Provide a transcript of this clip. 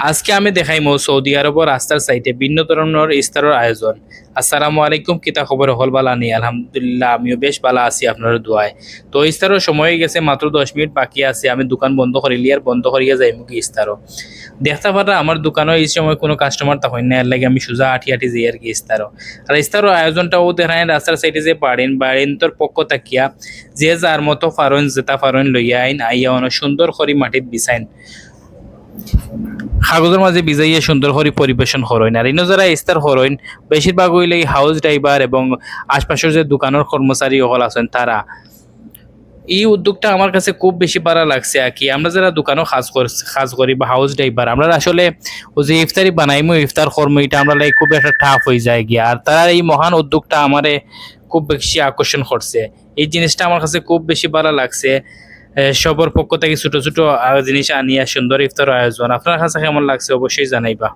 আজকে আমি দেখাইমো সৌদি আরবের রাস্তার সাইডে ভিন্ন ধরনের ইফতারের আয়োজন। আসসালামু আলাইকুম, কিতা খবর হল বালানি? আলহামদুলিল্লাহ, আমিও বেশ ভালো আছি আপনার দোয়ায়। তো ইফতারের সময় হয়ে গেছে, মাত্র 10 মিনিট বাকি আছে। আমি দোকান বন্ধ করিলি আর বন্ধ করিয়া যাইমু কি ইফতারও। দেখতে পারা আমার দোকানও এই সময় কোনো কাস্টমার তখন না, এর লাগে আমি সোজা আটি আটি যাই আর কি ইফতারও। আর ইফতারও আয়োজনটাও দেখায় রাস্তার সাইডে যে বাড়িন তোর পক্ষ তাকিয়া যে যার মতো ফারন জেতা ফারন লইয়া আইন আইয়া অনেক সুন্দর করে মাটিত বিছাইন, কাগজের মাঝে ভিজাইয়া সুন্দর করে পরিবেশন করেন। আর ইনো যারা ইস্তার করেন বেশিরভাগ হইলে হাউস ড্রাইভার এবং আশপাশের যে দোকানের কর্মচারী হল আছেন তারা। এই উদ্যোগটা আমার কাছে খুব বেশি ভালো লাগছে আর কি। আমরা যারা দোকানও কাজ করি বা হাউস ড্রাইভার, আমরা আসলে ও যে ইফতারি বানাইমু ইফতার কর্ম এটা আমরা লাগে খুব একটা টাফ হয়ে যায় গিয়া। আর তারা এই মহান উদ্যোগটা আমারে খুব বেশি আকর্ষণ করছে। এই জিনিসটা আমার কাছে খুব বেশি ভালো লাগছে। সবার পক্ষ থেকে ছোট ছোট জিনিস আনিয়া সুন্দর ইফতার আয়োজন। আপনার কাছে কেমন লাগছে অবশ্যই জানাইবা।